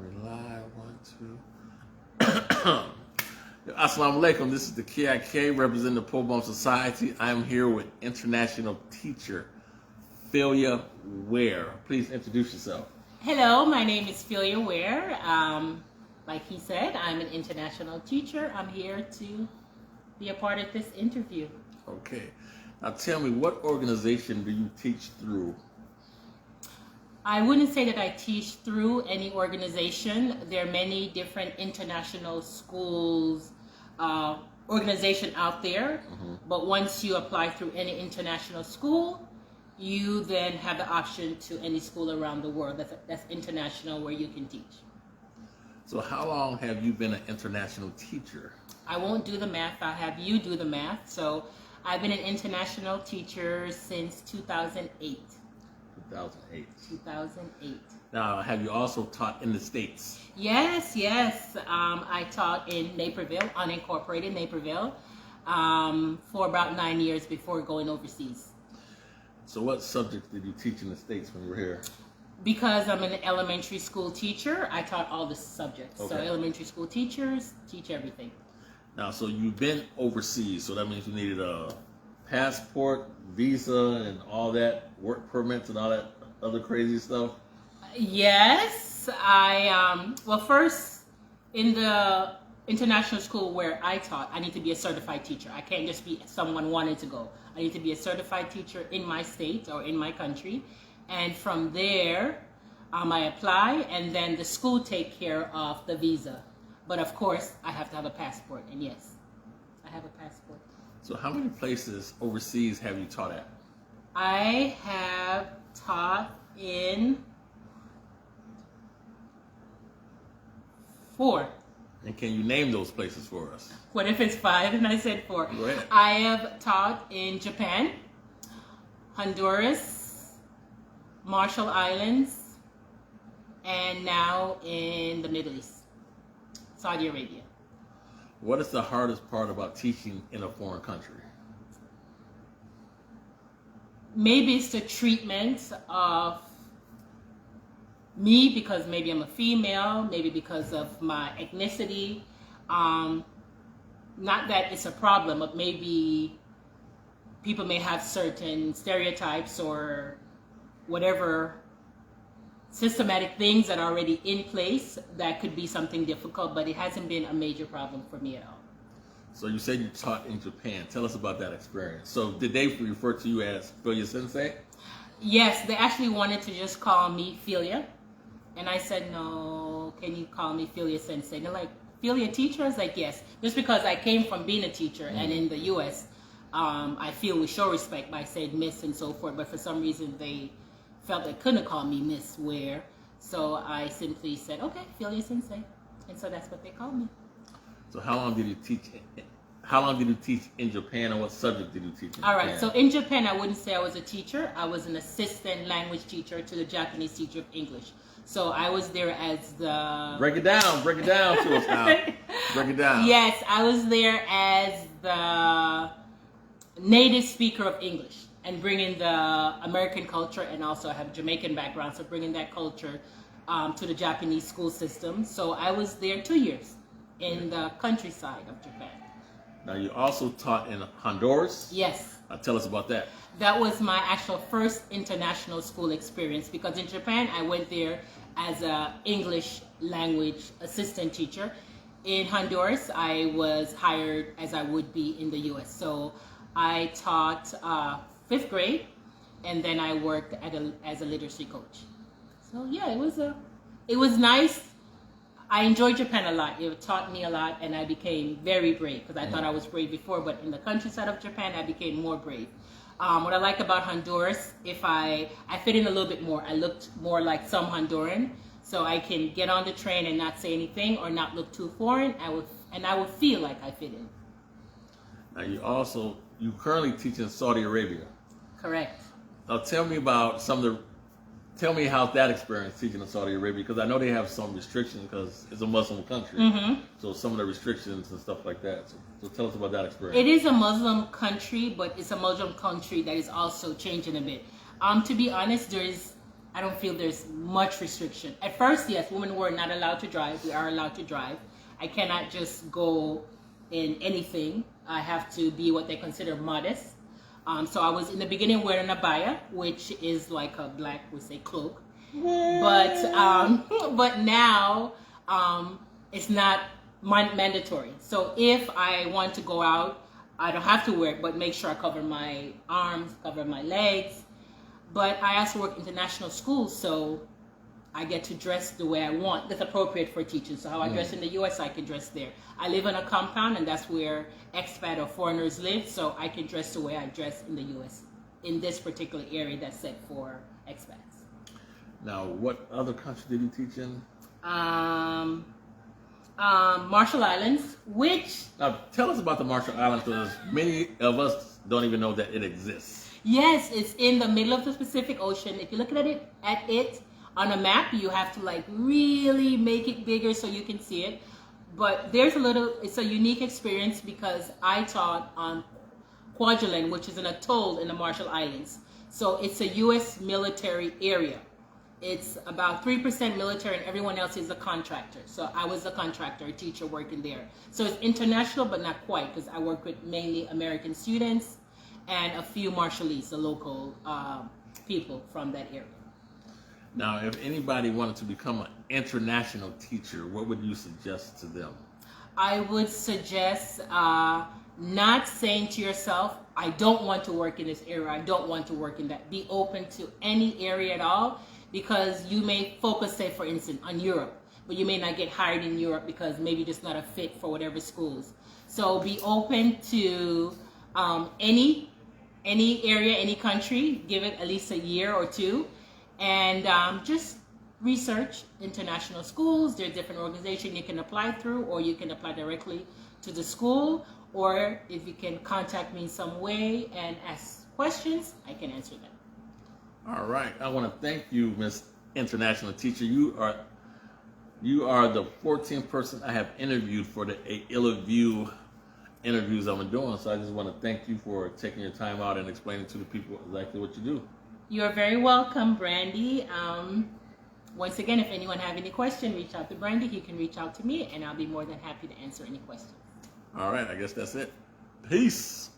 Live, 1, 2. Assalamu alaikum. This is the KIK representing the POBUMS Society. I'm here with international teacher Phelia Weir. Please introduce yourself. Hello, my name is Phelia Weir. Like he said, I'm an international teacher. I'm here to be a part of this interview. Okay. Now tell me, what organization do you teach through? I wouldn't say that I teach through any organization. There are many different international schools, organization out there. But once you apply through any international school, you then have the option to any school around the world that's international where you can teach. So how long have you been an international teacher? I won't do the math. I'll have you do the math. So I've been an international teacher since 2008. 2008. Now, have you also taught in the States? Yes. I taught in Naperville, unincorporated Naperville, for about 9 years before going overseas. So what subjects did you teach in the States when you were here? Because I'm an elementary school teacher, I taught all the subjects. Okay. So elementary school teachers teach everything. Now, so you've been overseas, so that means you needed a passport, visa, and all that, work permits and all that other crazy stuff? Yes, well, first, in the international school where I taught, I need to be a certified teacher. I can't just be someone wanting to go. I need to be a certified teacher in my state or in my country. And from there, I apply, and then the school take care of the visa. But of course, I have to have a passport, and yes, I have a passport. So how many places overseas have you taught at? I have taught in 4. And can you name those places for us? What if it's 5 and I said 4? Go ahead. I have taught in Japan, Honduras, Marshall Islands, and now in the Middle East, Saudi Arabia. What is the hardest part about teaching in a foreign country? Maybe it's the treatment of me, because maybe I'm a female, maybe because of my ethnicity. Not that it's a problem, but maybe people may have certain stereotypes or whatever systematic things that are already in place that could be something difficult, but it hasn't been a major problem for me at all. So you said you taught in Japan. Tell us about that experience. So did they refer to you as Phelia Sensei? Yes, they actually wanted to just call me Phelia. And I said, no, can you call me Phelia Sensei? And they're like, Phelia teacher? I was like, yes. Just because I came from being a teacher, and in the U.S., I feel we show respect by saying Miss and so forth. But for some reason, they felt they couldn't call me Miss Weir. So I simply said, okay, Phelia Sensei. And so that's what they called me. So how long did you teach? How long did you teach in Japan, and what subject did you teach in All Japan? right, so in Japan, I wouldn't say I was a teacher. I was an assistant language teacher to the Japanese teacher of English. So I was there as the... Break it down to us now. Break it down. Yes, I was there as the native speaker of English and bringing the American culture, and also I have a Jamaican background, so bringing that culture to the Japanese school system. So I was there 2 years in the countryside of Japan. Now you also taught in Honduras? Yes. Tell us about that. That was my actual first international school experience, because in Japan I went there as an English language assistant teacher. In Honduras I was hired as I would be in the US. So I taught 5th grade, and then I worked as a literacy coach. So yeah, it was nice. I enjoyed Japan a lot. It taught me a lot, and I became very brave, because I thought I was brave before, but in the countryside of Japan, I became more brave. What I like about Honduras, if I fit in a little bit more. I looked more like some Honduran, so I can get on the train and not say anything or not look too foreign. I would feel like I fit in. Now you currently teach in Saudi Arabia. Correct. Now tell me how that experience teaching in Saudi Arabia, because I know they have some restrictions because it's a Muslim country. So some of the restrictions and stuff like that. So tell us about that experience. It is a Muslim country, but it's a Muslim country that is also changing a bit. To be honest, there is I don't feel there's much restriction. At first, yes, women were not allowed to drive. We are allowed to drive. I cannot just go in anything. I have to be what they consider modest. So I was in the beginning wearing a abaya, which is like a black, we say, cloak. But now it's not mandatory. So if I want to go out, I don't have to wear it, but make sure I cover my arms, cover my legs. But I also work international schools, so I get to dress the way I want. That's appropriate for teaching. So how I dress in the U.S., I can dress there. I live in a compound, and that's where expat or foreigners live, so I can dress the way I dress in the U.S. in this particular area that's set for expats. Now, what other country did you teach in? Marshall Islands, which... Now, tell us about the Marshall Islands, because many of us don't even know that it exists. Yes, it's in the middle of the Pacific Ocean. If you look at it on a map, you have to like really make it bigger so you can see it. But it's a unique experience because I taught on Kwajalein, which is an atoll in the Marshall Islands. So it's a U.S. military area. It's about 3% military and everyone else is a contractor. So I was a contractor, a teacher working there. So it's international, but not quite, because I work with mainly American students and a few Marshallese, the local people from that area. Now, if anybody wanted to become an international teacher, what would you suggest to them? I would suggest not saying to yourself, I don't want to work in this area, I don't want to work in that. Be open to any area at all, because you may focus, say, for instance, on Europe, but you may not get hired in Europe because maybe you're just not a fit for whatever schools. So be open to any area, any country, give it at least a year or two, and just research international schools. There are different organizations you can apply through, or you can apply directly to the school, or if you can contact me in some way and ask questions, I can answer them. All right. I want to thank you, Miss International Teacher. You are the 14th person I have interviewed for the Illaview interviews I'm doing. So I just want to thank you for taking your time out and explaining to the people exactly what you do. You're very welcome, Brandy. Once again, if anyone have any question, reach out to Brandy. He can reach out to me, and I'll be more than happy to answer any questions. All right. I guess that's it. Peace.